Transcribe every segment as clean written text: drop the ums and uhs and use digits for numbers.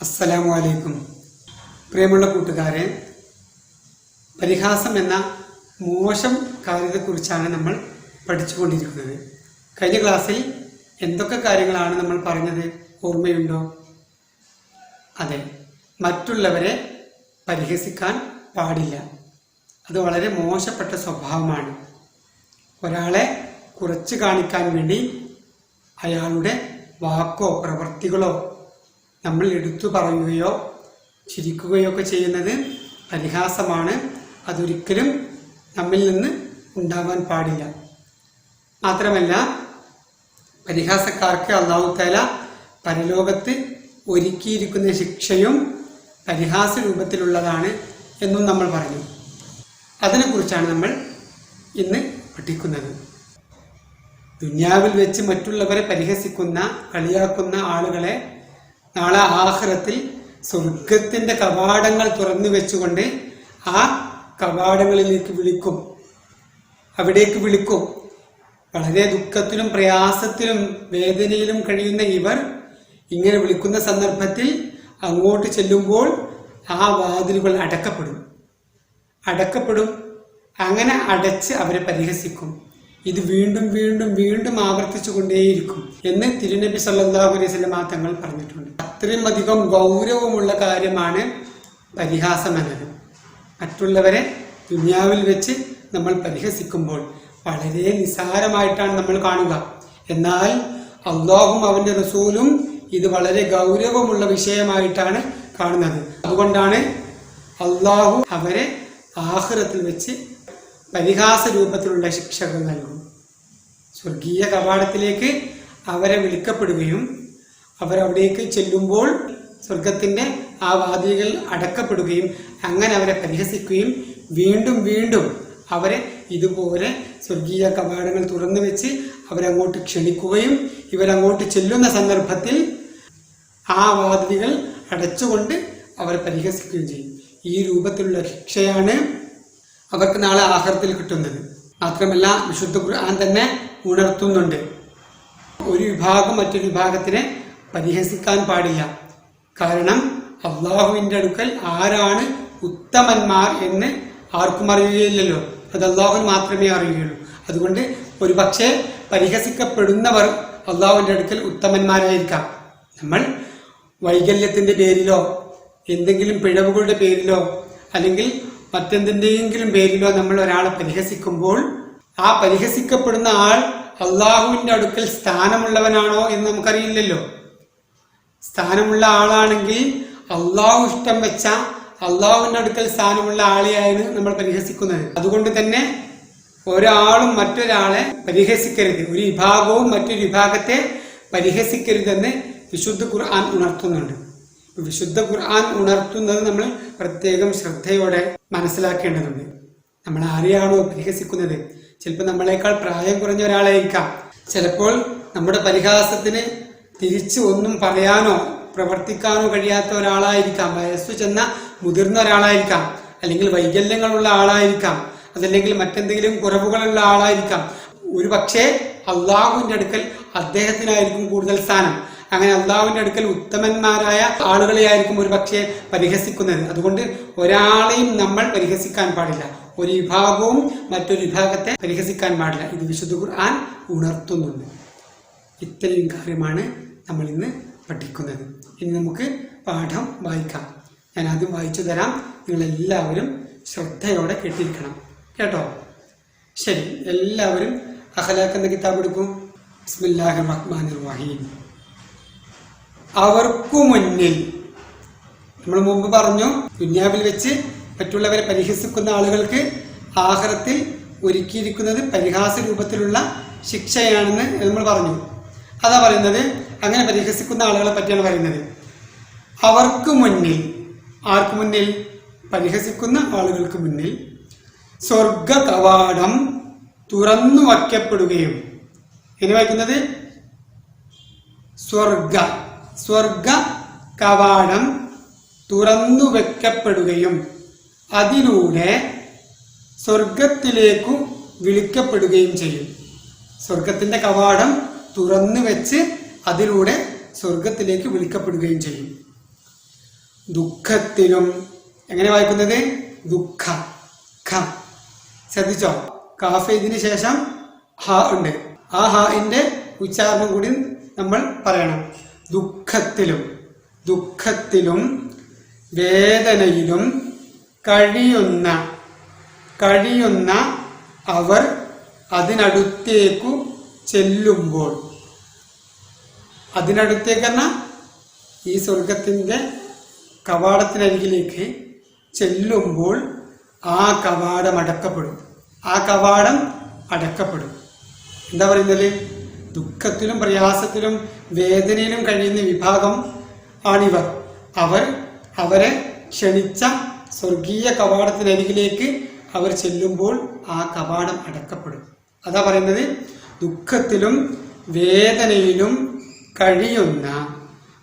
അസ്സലാമു അലൈക്കും. പ്രിയമുള്ള കൂട്ടുകാരെ, പരിഹാസം എന്ന മോശം കാര്യത്തെക്കുറിച്ചാണ് നമ്മൾ പഠിച്ചുകൊണ്ടിരിക്കുന്നത്. കഴിഞ്ഞ ക്ലാസ്സിൽ എന്തൊക്കെ കാര്യങ്ങളാണ് നമ്മൾ പറഞ്ഞത് ഓർമ്മയുണ്ടോ? അതെ, മറ്റുള്ളവരെ പരിഹസിക്കാൻ പാടില്ല. അത് വളരെ മോശപ്പെട്ട സ്വഭാവമാണ്. ഒരാളെ കുറച്ച് കാണിക്കാൻ വേണ്ടി അയാളുടെ വാക്കോ പ്രവൃത്തികളോ നമ്മൾ എടുത്തു പറയുകയോ ചിരിക്കുകയോ ഒക്കെ ചെയ്യുന്നത് പരിഹാസമാണ്. അതൊരിക്കലും നമ്മിൽ നിന്ന് ഉണ്ടാവാൻ പാടില്ല. മാത്രമല്ല, പരിഹാസക്കാർക്ക് അല്ലാഹു തആല പരലോകത്ത് ഒരുക്കിയിരിക്കുന്ന ശിക്ഷയും പരിഹാസ രൂപത്തിലുള്ളതാണ് എന്നും നമ്മൾ പറഞ്ഞു. അതിനെക്കുറിച്ചാണ് നമ്മൾ ഇന്ന് പഠിക്കുന്നത്. ദുനിയാവിൽ വെച്ച് മറ്റുള്ളവരെ പരിഹസിക്കുന്ന, കളിയാക്കുന്ന ആളുകളെ നാളെ ആഖിറത്തിൽ സ്വർഗത്തിന്റെ കവാടങ്ങൾ തുറന്നു വെച്ചുകൊണ്ട് ആ കവാടങ്ങളിലേക്ക് വിളിക്കും, അവിടേക്ക് വിളിക്കും. വളരെ ദുഃഖത്തിലും പ്രയാസത്തിലും വേദനയിലും കഴിയുന്ന ഇവർ ഇങ്ങനെ വിളിക്കുന്ന സന്ദർഭത്തിൽ അങ്ങോട്ട് ചെല്ലുമ്പോൾ ആ വാതിലുകൾ അടക്കപ്പെടും. അങ്ങനെ അടച്ച് അവരെ പരിഹസിക്കും. ഇത് വീണ്ടും വീണ്ടും വീണ്ടും ആവർത്തിച്ചു കൊണ്ടേയിരിക്കും എന്ന് തിരുനബി സല്ലല്ലാഹു അലൈഹി വസല്ലം തങ്ങൾ പറഞ്ഞിട്ടുണ്ട്. അത്രയും അധികം ഗൗരവമുള്ള കാര്യമാണ് പരിഹാസം എന്നത്. മറ്റുള്ളവരെ ദുനിയാവിൽ വെച്ച് നമ്മൾ പരിഹസിക്കുമ്പോൾ വളരെ നിസ്സാരമായിട്ടാണ് നമ്മൾ കാണുക. എന്നാൽ അല്ലാഹുവും അവന്റെ റസൂലും ഇത് വളരെ ഗൗരവമുള്ള വിഷയമായിട്ടാണ് കാണുന്നത്. അതുകൊണ്ടാണ് അല്ലാഹു അവരെ ആഖിറത്തിൽ വെച്ച് പരിഹാസ രൂപത്തിലുള്ള ശിക്ഷകൾ നൽകും. സ്വർഗീയ കവാടത്തിലേക്ക് അവരെ വിളിക്കപ്പെടുകയും അവരവിടേക്ക് ചെല്ലുമ്പോൾ സ്വർഗത്തിന്റെ ആ വാതിലുകൾ അടക്കപ്പെടുകയും അങ്ങനെ അവരെ പരിഹസിക്കുകയും വീണ്ടും വീണ്ടും അവരെ ഇതുപോലെ സ്വർഗീയ കവാടങ്ങൾ തുറന്നു വെച്ച് അവരങ്ങോട്ട് ക്ഷണിക്കുകയും ഇവരങ്ങോട്ട് ചെല്ലുന്ന സന്ദർഭത്തിൽ ആ വാതിലുകൾ അടച്ചുകൊണ്ട് അവരെ പരിഹസിക്കുകയും ചെയ്യും. ഈ രൂപത്തിലുള്ള ശിക്ഷയാണ് അവർക്ക് നാളെ ആഖിറത്തിൽ കിട്ടുന്നത്. മാത്രമല്ല, വിശുദ്ധ ഖുർആൻ തന്നെ ഉണർത്തുന്നുണ്ട്, ഒരു വിഭാഗം മറ്റൊരു വിഭാഗത്തിനെ പരിഹസിക്കാൻ പാടില്ല. കാരണം അള്ളാഹുവിന്റെ അടുക്കൽ ആരാണ് ഉത്തമന്മാർ എന്ന് ആർക്കും അറിയുകയില്ലല്ലോ, അത് അള്ളാഹുവിന് മാത്രമേ അറിയുകയുള്ളൂ. അതുകൊണ്ട് ഒരു പക്ഷേ പരിഹസിക്കപ്പെടുന്നവർ അള്ളാഹുവിന്റെ അടുക്കൽ ഉത്തമന്മാരായിരിക്കാം. നമ്മൾ വൈകല്യത്തിന്റെ പേരിലോ എന്തെങ്കിലും പിഴവുകളുടെ പേരിലോ അല്ലെങ്കിൽ മറ്റെന്തിന്റെയെങ്കിലും പേരിലോ നമ്മൾ ഒരാളെ പരിഹസിക്കുമ്പോൾ ആ പരിഹസിക്കപ്പെടുന്ന ആൾ അള്ളാഹുവിന്റെ അടുക്കൽ സ്ഥാനമുള്ളവനാണോ എന്ന് നമുക്കറിയില്ലല്ലോ. സ്ഥാനമുള്ള ആളാണെങ്കിൽ അള്ളാഹു ഇഷ്ടം വെച്ച അള്ളാഹുവിന്റെ അടുക്കൽ സ്ഥാനമുള്ള ആളെയാണ് നമ്മൾ പരിഹസിക്കുന്നത്. അതുകൊണ്ട് തന്നെ ഒരാളും മറ്റൊരാളെ പരിഹസിക്കരുത്, ഒരു വിഭാഗവും മറ്റൊരു വിഭാഗത്തെ പരിഹസിക്കരുതെന്ന് വിശുദ്ധ ഖുർആൻ ഉണർത്തുന്നുണ്ട്. വിശുദ്ധ ഖുർആൻ ഉണർത്തുന്നത് നമ്മൾ പ്രത്യേകം ശ്രദ്ധയോടെ മനസ്സിലാക്കേണ്ടതുണ്ട്. നമ്മൾ ആരെയാണോ പരിഹസിക്കുന്നത്, ചിലപ്പോൾ നമ്മളെക്കാൾ പ്രായം കുറഞ്ഞ ഒരാളായിരിക്കാം, ചിലപ്പോൾ നമ്മുടെ പരിഹാസത്തിന് തിരിച്ച് ഒന്നും പറയാനോ പ്രവർത്തിക്കാനോ കഴിയാത്ത ഒരാളായിരിക്കാം, വയസ്സു ചെന്ന മുതിർന്ന ഒരാളായിരിക്കാം, അല്ലെങ്കിൽ വൈകല്യങ്ങളുള്ള ആളായിരിക്കാം, അതല്ലെങ്കിൽ മറ്റെന്തെങ്കിലും കുറവുകളുള്ള ആളായിരിക്കാം. ഒരു പക്ഷേ അള്ളാഹുവിന്റെ അടുക്കൽ അദ്ദേഹത്തിനായിരിക്കും കൂടുതൽ സ്ഥാനം. അങ്ങനെ അള്ളാഹുവിന്റെ അടുക്കൽ ഉത്തമന്മാരായ ആളുകളെയായിരിക്കും ഒരു പക്ഷേ പരിഹസിക്കുന്നത്. അതുകൊണ്ട് ഒരാളെയും നമ്മൾ പരിഹസിക്കാൻ പാടില്ല, ഒരു വിഭാഗവും മറ്റൊരു വിഭാഗത്തെ പരിഹസിക്കാൻ പാടില്ല. ഇത് വിശുദ്ധ ഖുർആൻ ഉണർത്തുന്നുണ്ട്. ഇത്രയും കാര്യമാണ് നമ്മൾ ഇന്ന് പഠിക്കുന്നത്. ഇനി നമുക്ക് പാഠം വായിക്കാം. ഞാൻ ആദ്യം വായിച്ചു തരാം, നിങ്ങളെല്ലാവരും ശ്രദ്ധയോടെ കേട്ടിരിക്കണം കേട്ടോ. ശരി, എല്ലാവരും അഖ്ലാഖ് എന്ന കിതാബ് എടുക്കും. ബിസ്മില്ലാഹിർ റഹ്മാനിർ റഹീം. അവർക്കു മുന്നിൽ, നമ്മൾ മുമ്പ് പറഞ്ഞു, ദുനിയാവിൽ വെച്ച് മറ്റുള്ളവരെ പരിഹസിക്കുന്ന ആളുകൾക്ക് ആഖിറത്തിൽ ഒരുക്കിയിരിക്കുന്നത് പരിഹാസ രൂപത്തിലുള്ള ശിക്ഷയാണെന്ന് നമ്മൾ പറഞ്ഞു. അതാ പറയുന്നത്, അങ്ങനെ പരിഹസിക്കുന്ന ആളുകളെ പറ്റിയാണ് പറയുന്നത്. അവർക്ക് മുന്നിൽ, ആർക്ക് മുന്നിൽ? പരിഹസിക്കുന്ന ആളുകൾക്ക് മുന്നിൽ സ്വർഗ കവാടം തുറന്നു വയ്ക്കപ്പെടുകയും, എങ്ങനെ വായിക്കുന്നത്? സ്വർഗ കവാടം തുറന്നു വെക്കപ്പെടുകയും അതിലൂടെ സ്വർഗത്തിലേക്കു വിളിക്കപ്പെടുകയും ചെയ്യും. സ്വർഗത്തിന്റെ കവാടം തുറന്നു വെച്ച് അതിലൂടെ സ്വർഗത്തിലേക്ക് വിളിക്കപ്പെടുകയും ചെയ്യും. ദുഃഖത്തിലും. എങ്ങനെ വായിക്കുന്നത്? ദുഃഖ. ഖ. ശ്രദ്ധിച്ചോ? കാഫ് ഇതിന് ശേഷം ഹ ഉണ്ട്. ആ ഹാന്റെ ഉച്ചാരണം കൂടി നമ്മൾ പറയണം. ദുഃഖത്തിലും. ദുഃഖത്തിലും വേദനയിലും കഴിയുന്ന അവർ അതിനടുത്തേക്കു ചെല്ലുമ്പോൾ. അതിനടുത്തേക്ക് പറഞ്ഞാൽ ഈ സ്വർഗത്തിൻ്റെ കവാടത്തിനരികിലേക്ക് ചെല്ലുമ്പോൾ ആ കവാടം അടക്കപ്പെടും. ആ കവാടം അടക്കപ്പെടും. എന്താ പറയുന്നത്? ദുഃഖത്തിലും പ്രയാസത്തിലും വേദനയിലും കഴിയുന്ന വിഭാഗം ആണിവർ. അവരെ ക്ഷണിച്ച സ്വർഗീയ കവാടത്തിനരികിലേക്ക് അവർ ചെല്ലുമ്പോൾ ആ കവാടം അടക്കപ്പെടും. അതാ പറയുന്നത്, ദുഃഖത്തിലും വേദനയിലും കഴിയുന്ന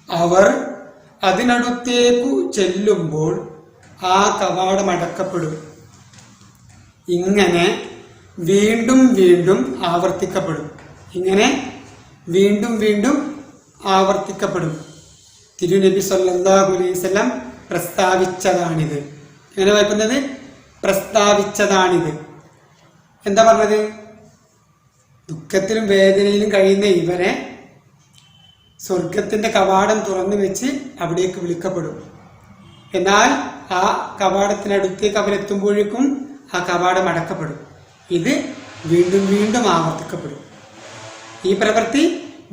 അവർ അതിനടുത്തേക്കു ചെല്ലുമ്പോൾ ആ കവാടം അടക്കപ്പെടും. ഇങ്ങനെ വീണ്ടും വീണ്ടും ആവർത്തിക്കപ്പെടും. ഇങ്ങനെ വീണ്ടും വീണ്ടും ആവർത്തിക്കപ്പെടും. തിരുനബി സല്ലല്ലാഹു അലൈഹി വസല്ലം പ്രസ്താവിച്ചതാണിത്. എങ്ങനെ വായിക്കുന്നത്? പ്രസ്താവിച്ചതാണിത്. എന്താ പറഞ്ഞത്? ദുഃഖത്തിലും വേദനയിലും കഴിയുന്ന ഇവരെ സ്വർഗത്തിന്റെ കവാടം തുറന്നു വെച്ച് അവിടേക്ക് വിളിക്കപ്പെടും. എന്നാൽ ആ കവാടത്തിനടുത്തേക്ക് അവരെത്തുമ്പോഴേക്കും ആ കവാടം അടക്കപ്പെടും. ഇത് വീണ്ടും വീണ്ടും ആവർത്തിക്കപ്പെടും. ഈ പ്രവൃത്തി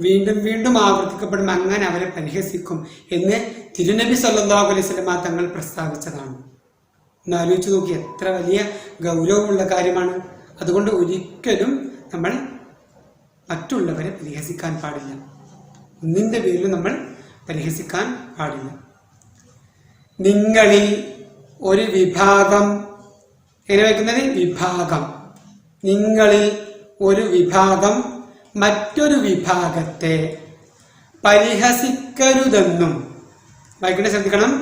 വീണ്ടും വീണ്ടും ആവർത്തിക്കപ്പെടും. അങ്ങനെ അവരെ പരിഹസിക്കും എന്ന് തിരുനബി സല്ലല്ലാഹു അലൈഹി വസല്ലം തങ്ങൾ പ്രസ്താവിച്ചതാണ്. ഒന്ന് ആലോചിച്ച് നോക്കി, എത്ര വലിയ ഗൗരവമുള്ള കാര്യമാണ്. അതുകൊണ്ട് ഒരിക്കലും നമ്മൾ മറ്റുള്ളവരെ പരിഹസിക്കാൻ പാടില്ല. ഒന്നിന്റെ പേരിൽ നമ്മൾ പരിഹസിക്കാൻ പാടില്ല. നിങ്ങളിൽ ഒരു വിഭാഗം. എങ്ങനെ വയ്ക്കുന്നത്? വിഭാഗം. നിങ്ങളിൽ ഒരു വിഭാഗം മറ്റൊരു വിഭാഗത്തെ പരിഹസിക്കരുതെന്നും. വായിക്കണേ, ശ്രദ്ധിക്കണം.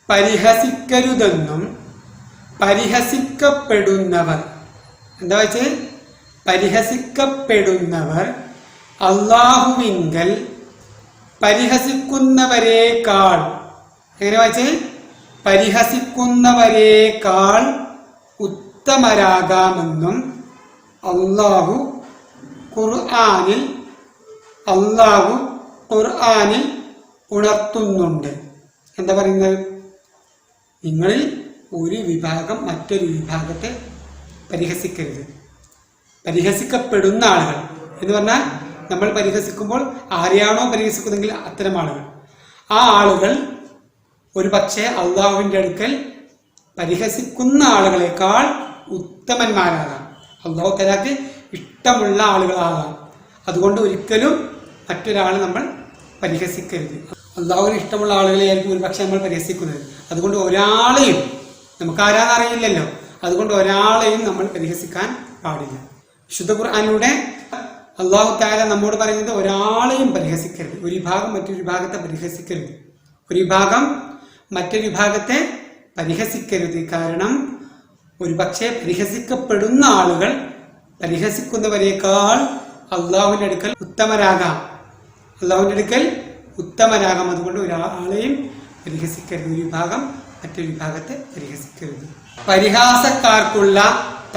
പരിഹസിക്കരുതെന്നും പരിഹസിക്കപ്പെടുന്നവർ. എന്താ വെച്ച്? പരിഹസിക്കപ്പെടുന്നവർ അല്ലാഹുവിങ്കൽ പരിഹസിക്കുന്നവരേക്കാൾ. എങ്ങനെ വായിച്ച്? പരിഹസിക്കുന്നവരേക്കാൾ ഉത്തമരാകാമെന്നും അല്ലാഹു ഖുർആനിൽ ഉണർത്തുന്നുണ്ട്. എന്താ പറയുന്നത്? നിങ്ങളിൽ ഒരു വിഭാഗം മറ്റൊരു വിഭാഗത്തെ പരിഹസിക്കരുത്. പരിഹസിക്കപ്പെടുന്ന ആളുകൾ എന്ന് പറഞ്ഞാൽ നമ്മൾ പരിഹസിക്കുമ്പോൾ ആരെയാണോ പരിഹസിക്കുന്നതെങ്കിൽ അത്തരം ആളുകൾ, ആ ആളുകൾ ഒരു പക്ഷേ അള്ളാഹുവിൻ്റെ അടുക്കൽ പരിഹസിക്കുന്ന ആളുകളെക്കാൾ ഉത്തമന്മാരാകാം. അള്ളാഹു തആലക്ക് ഇഷ്ടമുള്ള ആളുകളാകാം. അതുകൊണ്ട് ഒരിക്കലും മറ്റൊരാളെ നമ്മൾ പരിഹസിക്കരുത്. അള്ളാഹുവിന് ഇഷ്ടമുള്ള ആളുകളെയായിരിക്കും ഒരു പക്ഷെ നമ്മൾ പരിഹസിക്കുന്നത്. അതുകൊണ്ട് ഒരാളെയും, നമുക്ക് ആരാന്നറിയില്ലല്ലോ, അതുകൊണ്ട് ഒരാളെയും നമ്മൾ പരിഹസിക്കാൻ പാടില്ല. വിശുദ്ധ ഖുർആനിലൂടെ അള്ളാഹു തആല നമ്മോട് പറയുന്നത് ഒരാളെയും പരിഹസിക്കരുത്. ഒരു വിഭാഗം മറ്റൊരു വിഭാഗത്തെ പരിഹസിക്കരുത്. ഒരു വിഭാഗം മറ്റൊരു വിഭാഗത്തെ പരിഹസിക്കരുത്. കാരണം ഒരു പക്ഷേ പരിഹസിക്കപ്പെടുന്ന ആളുകൾ പരിഹസിക്കുന്നവരേക്കാൾ അള്ളാഹുവിന്റെ അടുക്കൽ ഉത്തമരാകാം. അതുകൊണ്ട് ഒരാളെയും പരിഹസിക്കരുത്. ഒരു വിഭാഗം മറ്റൊരു വിഭാഗത്തെ പരിഹസിക്കരുത്. പരിഹാസക്കാർക്കുള്ള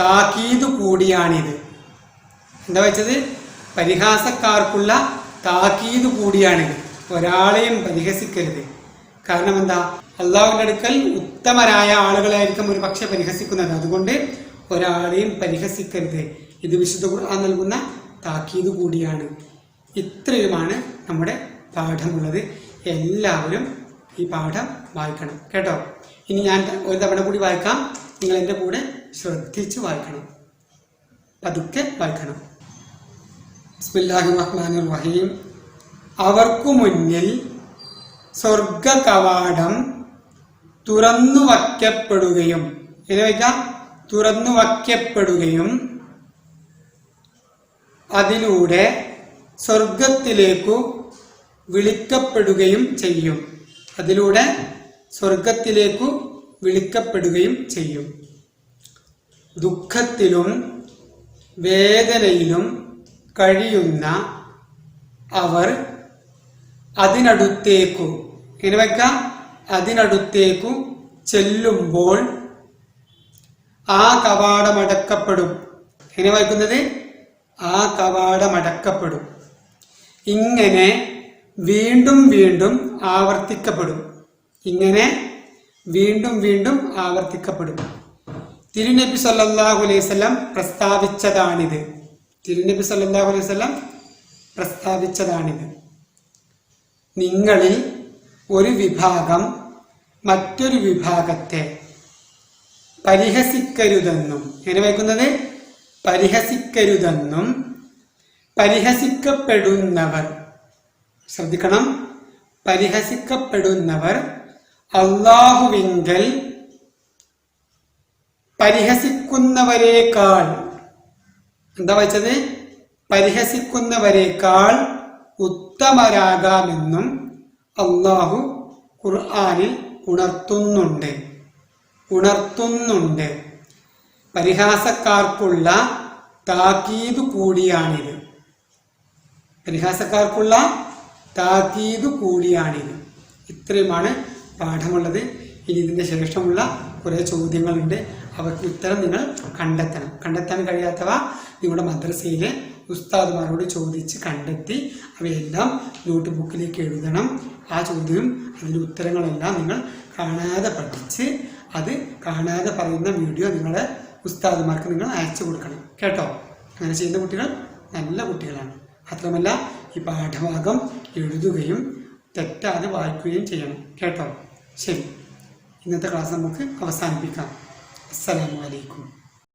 താക്കീത് കൂടിയാണിത്. എന്താ വെച്ചത്? പരിഹാസക്കാർക്കുള്ള താക്കീത് കൂടിയാണിത്. ഒരാളെയും പരിഹസിക്കരുത്. കാരണം എന്താ? അള്ളാഹുവിന്റെ അടുക്കൽ ഉത്തമരായ ആളുകളായിരിക്കും ഒരു പക്ഷെ പരിഹസിക്കുന്നത്. അതുകൊണ്ട് ഒരാളെയും പരിഹസിക്കരുത്. ഇത് വിശുദ്ധ ഖുർആൻ നൽകുന്ന താക്കീത് കൂടിയാണ്. ഇത്രയുമാണ് നമ്മുടെ പാഠമുള്ളത്. എല്ലാവരും ഈ പാഠം വായിക്കണം കേട്ടോ. ഇനി ഞാൻ ഒരു തവണ കൂടി വായിക്കാം. നിങ്ങൾ എൻ്റെ കൂടെ ശ്രദ്ധിച്ച് വായിക്കണം, പതുക്കെ വായിക്കണം. ബിസ്മില്ലാഹിർ റഹ്മാനിർ റഹീം. അവർക്കു മുന്നിൽ സ്വർഗ കവാടം തുറന്നു വയ്ക്കപ്പെടുകയും, തുറന്നു വയ്ക്കപ്പെടുകയും അതിലൂടെ സ്വർഗത്തിലേക്കു വിളിക്കപ്പെടുകയും ചെയ്യും. ദുഃഖത്തിലും വേദനയിലും കഴിയുന്ന അവർ അതിനടുത്തേക്കു, അതിനടുത്തേക്കു ചെല്ലുമ്പോൾ ആ കവാടമടക്കപ്പെടും. എങ്ങനെ വായിക്കുന്നത്? ആ കവാടമടക്കപ്പെടും. ഇങ്ങനെ വീണ്ടും വീണ്ടും ആവർത്തിക്കപ്പെടും. ഇങ്ങനെ വീണ്ടും വീണ്ടും ആവർത്തിക്കപ്പെടും. തിരുനബി സല്ലല്ലാഹു അലൈഹി വസല്ലം പ്രസ്താവിച്ചതാണിത്. തിരുനബി സല്ലല്ലാഹു അലൈഹി വസല്ലം പ്രസ്താവിച്ചതാണിത്. നിങ്ങളിൽ ഒരു വിഭാഗം മറ്റൊരു വിഭാഗത്തെ പരിഹസിക്കരുതെന്നും, എങ്ങനെ വായിക്കുന്നത്? പരിഹസിക്കരുതെന്നും പരിഹസിക്കപ്പെടുന്നവർ, ശ്രദ്ധിക്കണം, പരിഹസിക്കപ്പെടുന്നവർ അല്ലാഹുവിങ്കൽ പരിഹസിക്കുന്നവരേക്കാൾ, എന്താ വായിച്ചത്? പരിഹസിക്കുന്നവരേക്കാൾ ഉത്തമരാകാമെന്നും അല്ലാഹു ഖുർആനിൽ ഉണർത്തുന്നുണ്ട്. പരിഹാസക്കാർക്കുള്ള താക്കീത് കൂടിയാണിത്. പരിഹാസക്കാർക്കുള്ള താക്കീത് കൂടിയാണിത്. ഇത്രയുമാണ് പാഠമുള്ളത്. ഇനി ഇതിൻ്റെ ശേഷമുള്ള കുറേ ചോദ്യങ്ങളുണ്ട്. അവർക്ക് ഉത്തരം നിങ്ങൾ കണ്ടെത്തണം. കണ്ടെത്താൻ കഴിയാത്തവ നിങ്ങളുടെ മദ്രസയിലെ ഉസ്താദുമാരോട് ചോദിച്ച് കണ്ടെത്തി അവയെല്ലാം നോട്ട് ബുക്കിലേക്ക് എഴുതണം. ആ ചോദ്യവും അതിൻ്റെ ഉത്തരങ്ങളെല്ലാം നിങ്ങൾ കാണാതെ പഠിച്ച് അത് കാണാതെ പറയുന്ന വീഡിയോ നിങ്ങളുടെ ഉസ്താദുമാർക്ക് നിങ്ങൾ അയച്ചു കൊടുക്കണം. കേട്ടോ? അങ്ങനെ ചെയ്യുന്ന കുട്ടികൾ നല്ല കുട്ടികളാണ്. മാത്രമല്ല ഈ പാഠഭാഗം എഴുതുകയും തെറ്റാതെ വായിക്കുകയും ചെയ്യണം. കേട്ടോ? ശരി, ഇന്നത്തെ ക്ലാസ് നമുക്ക് അവസാനിപ്പിക്കാം. അസ്സലാമു അലൈക്കും.